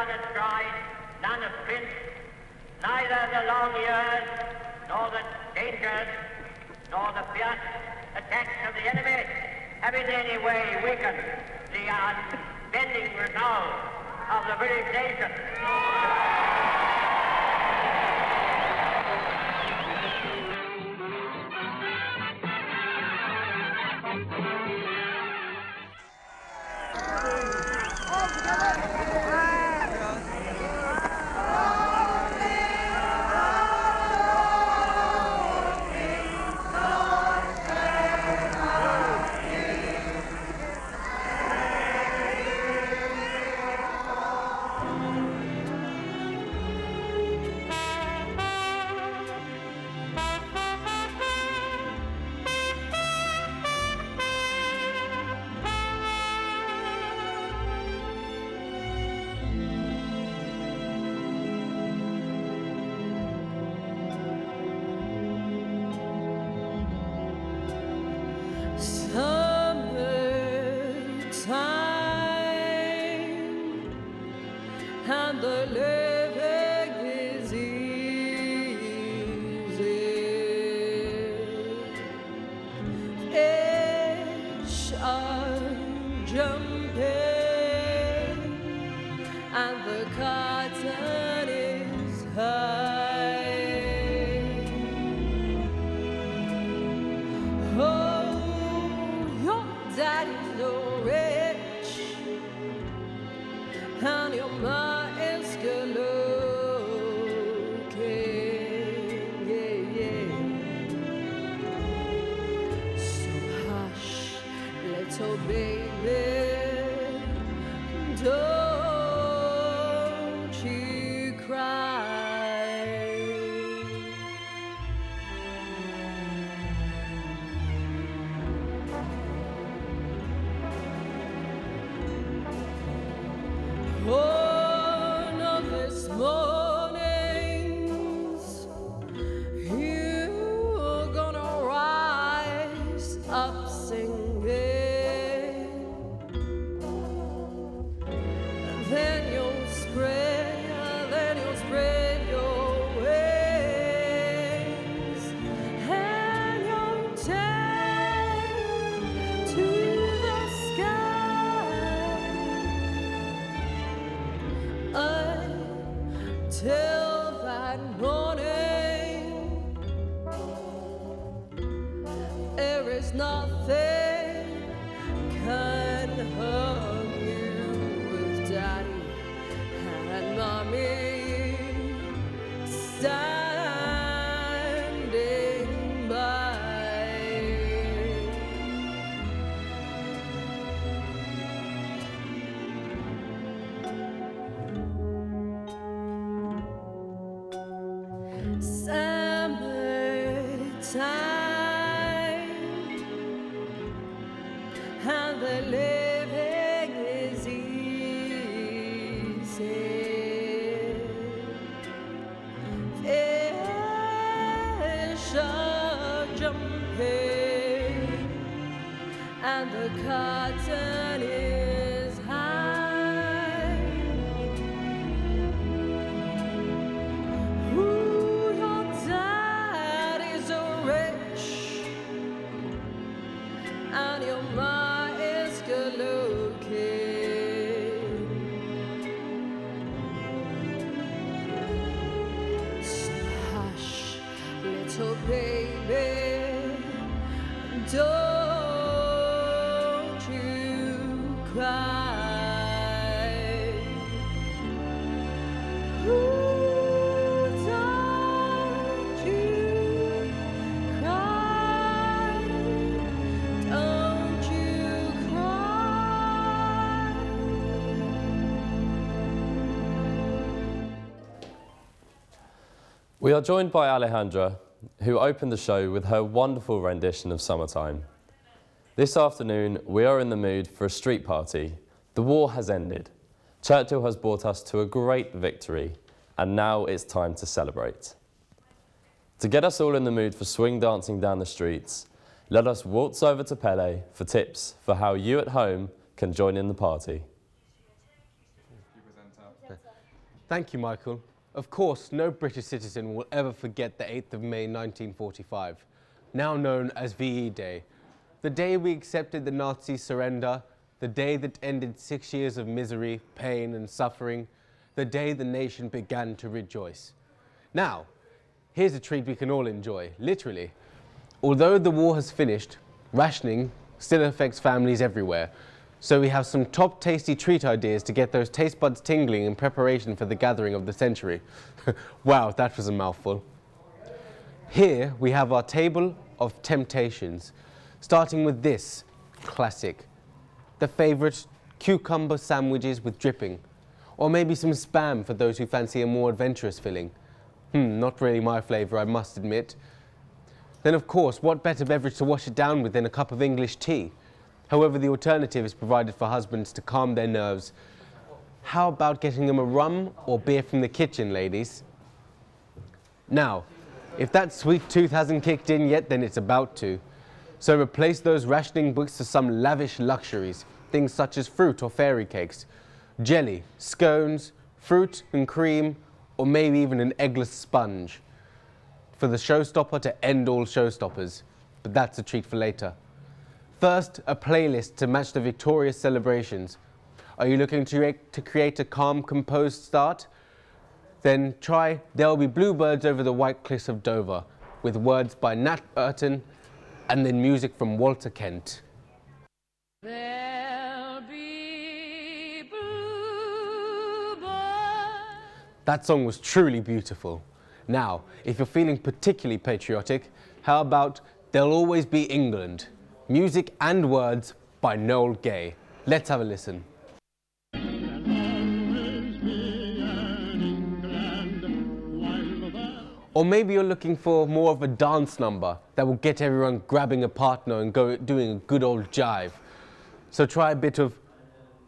the stride, none of prince, neither the long years, nor the dangers, nor the fierce attacks of the enemy have in any way weakened the unbending resolve of the British nation. And the living is easy. Fish are jumping, and the cotton is high. Oh, your daddy's so rich, and your mom so baby, don't you cry. One of these mornings, you're gonna rise up singing. Then you'll spread your wings, and you'll take to the sky until that morning. There is nothing can harm you with Daddy and Mommy standing by. Summertime, and the living is easy. Fish are jumping, and the cotton is high. Ooh, your daddy's so rich, and your mom is good looking. So hush, little baby, don't you cry. Ooh, don't you cry. Don't you cry. We are joined by Alejandra, who opened the show with her wonderful rendition of Summertime. This afternoon, we are in the mood for a street party. The war has ended. Churchill has brought us to a great victory, and now it's time to celebrate. To get us all in the mood for swing dancing down the streets, let us waltz over to Pele for tips for how you at home can join in the party. Thank you, Michael. Of course, no British citizen will ever forget the 8th of May 1945, now known as VE Day. The day we accepted the Nazi surrender, the day that ended 6 years of misery, pain and suffering, the day the nation began to rejoice. Now, here's a treat we can all enjoy, literally. Although the war has finished, rationing still affects families everywhere. So we have some top tasty treat ideas to get those taste buds tingling in preparation for the gathering of the century. Wow, that was a mouthful. Here we have our table of temptations, starting with this classic, the favorite cucumber sandwiches with dripping, or maybe some spam for those who fancy a more adventurous filling. Not really my flavor, I must admit. Then of course, what better beverage to wash it down with than a cup of English tea? However, the alternative is provided for husbands to calm their nerves. How about getting them a rum or beer from the kitchen, ladies? Now, if that sweet tooth hasn't kicked in yet, then it's about to. So replace those rationing books with some lavish luxuries, things such as fruit or fairy cakes, jelly, scones, fruit and cream, or maybe even an eggless sponge. For the showstopper to end all showstoppers, but that's a treat for later. First, a playlist to match the victorious celebrations. Are you looking to create a calm, composed start? Then try There'll Be Bluebirds Over the White Cliffs of Dover, with words by Nat Burton and then music from Walter Kent. There'll be bluebirds. That song was truly beautiful. Now, if you're feeling particularly patriotic, how about There'll Always Be England? Music and words by Noel Gay. Let's have a listen. Or maybe you're looking for more of a dance number that will get everyone grabbing a partner and doing a good old jive. So try a bit of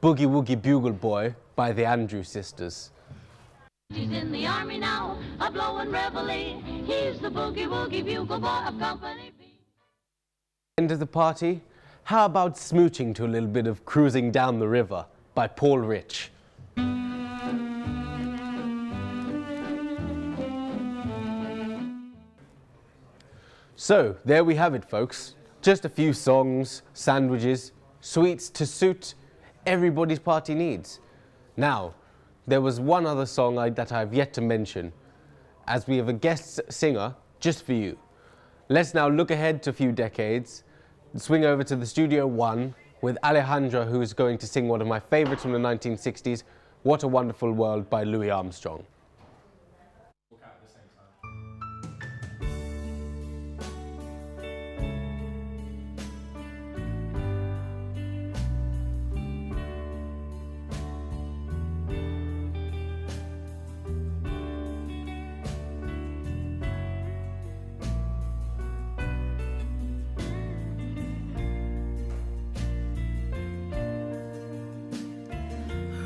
Boogie Woogie Bugle Boy by the Andrews Sisters. He's in the army now, a blowing reveille. He's the Boogie Woogie Bugle Boy of Company B. End of the party, how about smooching to a little bit of Cruising Down the River by Paul Rich? So, there we have it, folks. Just a few songs, sandwiches, sweets to suit everybody's party needs. Now, there was one other song that I've yet to mention, as we have a guest singer just for you. Let's now look ahead to a few decades, swing over to the Studio One with Alejandra, who is going to sing one of my favorites from the 1960s, What a Wonderful World by Louis Armstrong.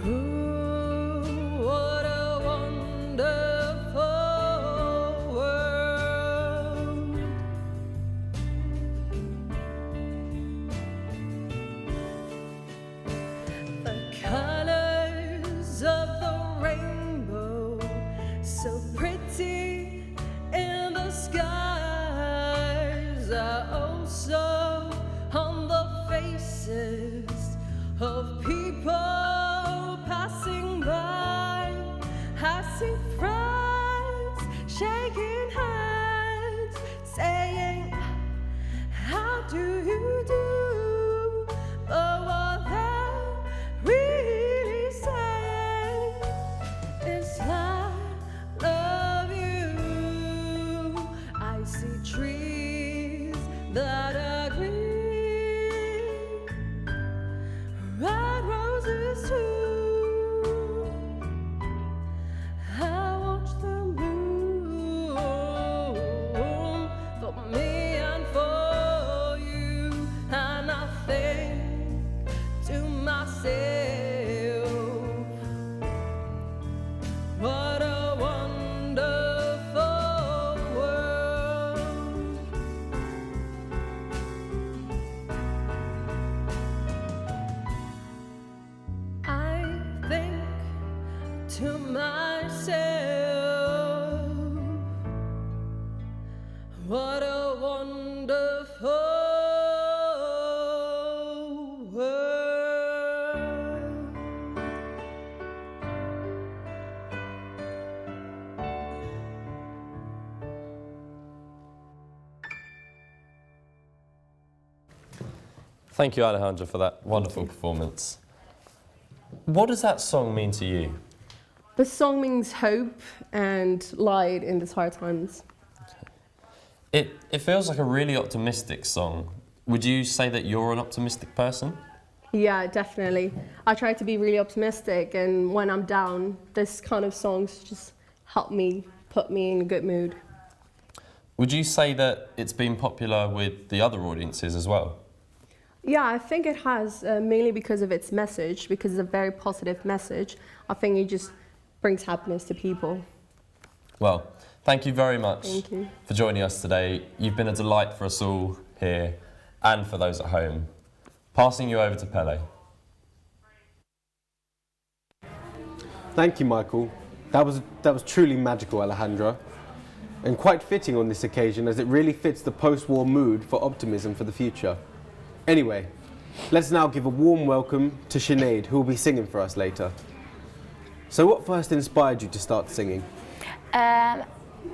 Oh, what a wonderful to myself, what a wonderful world. Thank you, Alejandra, for that wonderful performance. What does that song mean to you? The song means hope and light in these hard times. It feels like a really optimistic song. Would you say that you're an optimistic person? Yeah, definitely. I try to be really optimistic, and when I'm down, this kind of songs just help me, put me in a good mood. Would you say that it's been popular with the other audiences as well? Yeah, I think it has, mainly because of its message, because it's a very positive message. I think it just brings happiness to people. Well, thank you very much Thank you. for joining us today. You've been a delight for us all here and for those at home. Passing you over to Pele. Thank you, Michael. That was truly magical, Alejandra. And quite fitting on this occasion, as it really fits the post-war mood for optimism for the future. Anyway, let's now give a warm welcome to Sinead, who will be singing for us later. So what first inspired you to start singing?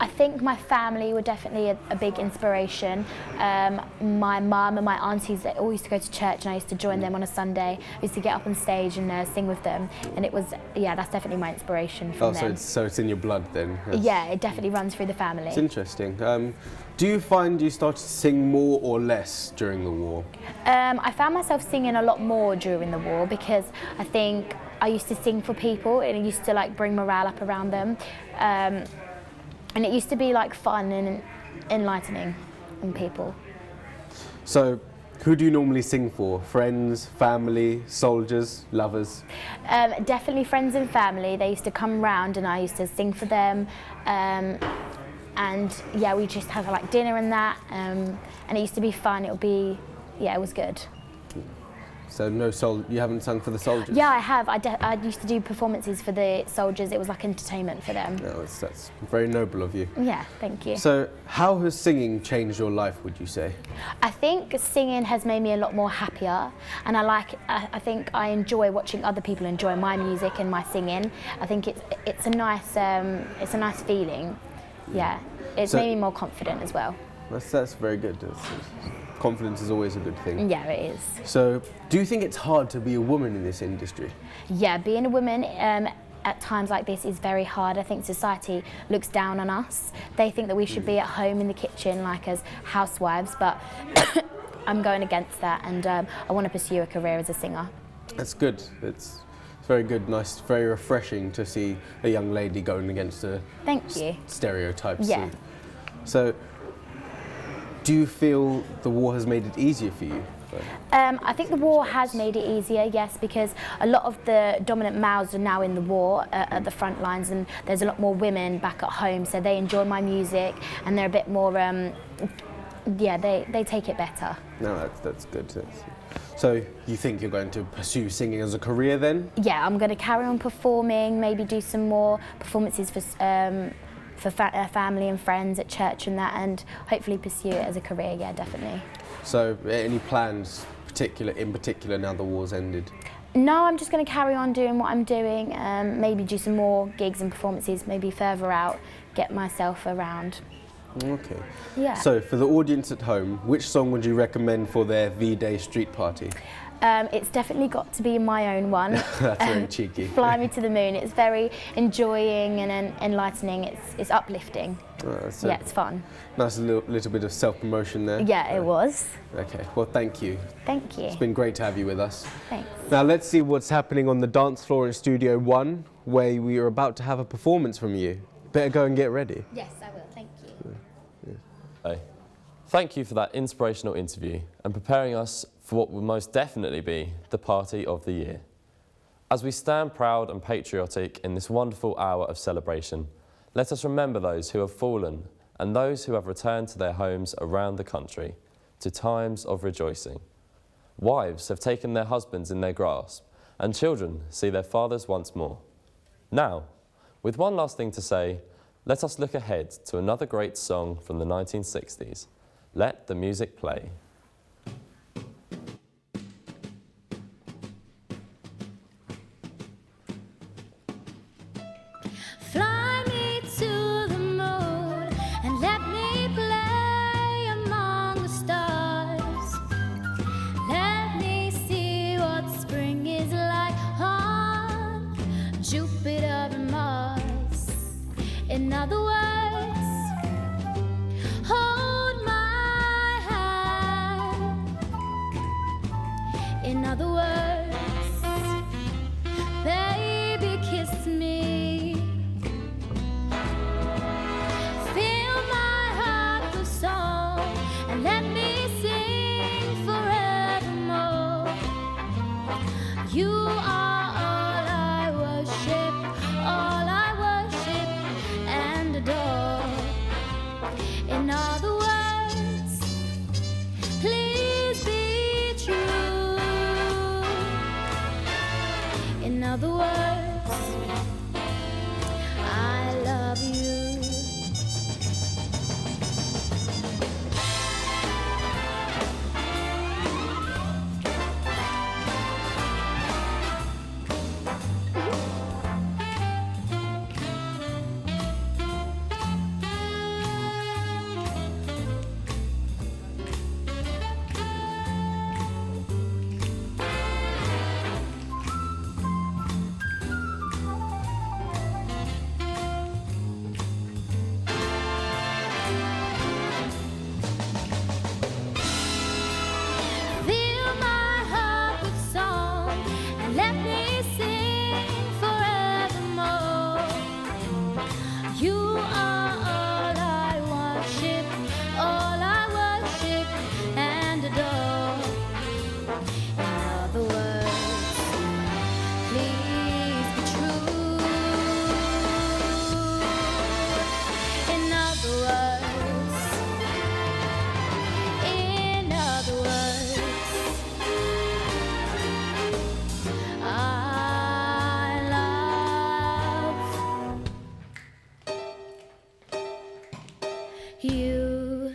I think my family were definitely a big inspiration. My mum and my aunties, they all used to go to church, and I used to join them on a Sunday. I used to get up on stage and sing with them, and it was, yeah, that's definitely my inspiration from them. So it's in your blood then? Yeah, it definitely runs through the family. It's interesting. Do you find you started to sing more or less during the war? I found myself singing a lot more during the war, because I think I used to sing for people, and it used to like bring morale up around them. And it used to be like fun and enlightening on people. So, who do you normally sing for? Friends, family, soldiers, lovers? Definitely friends and family. They used to come round and I used to sing for them. And yeah, we just have like dinner and that. And it used to be fun. It was good. So you haven't sung for the soldiers? Yeah, I have. I used to do performances for the soldiers. It was like entertainment for them. No, that's very noble of you. Yeah, thank you. So how has singing changed your life, would you say? I think singing has made me a lot more happier, and I think I enjoy watching other people enjoy my music and my singing. I think it's a nice feeling. Yeah, it's made me more confident as well. That's very good. Confidence is always a good thing. Yeah, it is. So, do you think it's hard to be a woman in this industry? Yeah, being a woman at times like this is very hard. I think society looks down on us. They think that we should be at home in the kitchen, like as housewives, but I'm going against that, and I want to pursue a career as a singer. That's good. It's very good, nice, very refreshing to see a young lady going against a stereotypes. Yeah. So, do you feel the war has made it easier for you? I think the war has made it easier, yes, because a lot of the dominant males are now in the war at the front lines, and there's a lot more women back at home, so they enjoy my music and they're a bit more, they take it better. No, that's good. So you think you're going to pursue singing as a career then? Yeah, I'm going to carry on performing, maybe do some more performances for family and friends at church and that, and hopefully pursue it as a career, yeah, definitely. So any plans in particular now the war's ended? No, I'm just going to carry on doing what I'm doing, maybe do some more gigs and performances, maybe further out, get myself around. Okay. Yeah. So for the audience at home, which song would you recommend for their V-Day street party? It's definitely got to be my own one. That's very cheeky. Fly Me to the Moon. It's very enjoying and enlightening. It's uplifting. Yeah, it's fun. Nice little bit of self-promotion there. Yeah, it was. Okay, well thank you. Thank you. It's been great to have you with us. Thanks. Now let's see what's happening on the dance floor in Studio 1, where we are about to have a performance from you. Better go and get ready. Yes, I will. Thank you. Hey. Thank you for that inspirational interview and preparing us for what will most definitely be the party of the year. As we stand proud and patriotic in this wonderful hour of celebration, let us remember those who have fallen and those who have returned to their homes around the country to times of rejoicing. Wives have taken their husbands in their grasp, and children see their fathers once more. Now, with one last thing to say, let us look ahead to another great song from the 1960s. Let the music play. Fly me to the moon and let me play among the stars. Let me see what spring is like on Jupiter and Mars. In other words, hold my hand. In other words, baby, kiss me. Fill my heart with song and let me sing forevermore. You are all I worship and adore. In other words, please be true. In other words, I love you. Fill my heart with song and let me sing forevermore. You are all I worship and adore. In other words, please be true. In other words, I love you.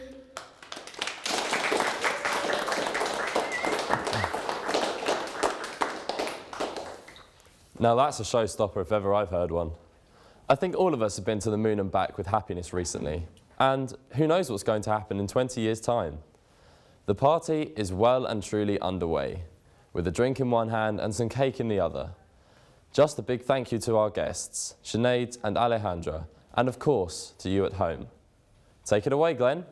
Now that's a showstopper if ever I've heard one. I think all of us have been to the moon and back with happiness recently, and who knows what's going to happen in 20 years' time. The party is well and truly underway, with a drink in one hand and some cake in the other. Just a big thank you to our guests, Sinead and Alejandra, and of course to you at home. Take it away, Glenn.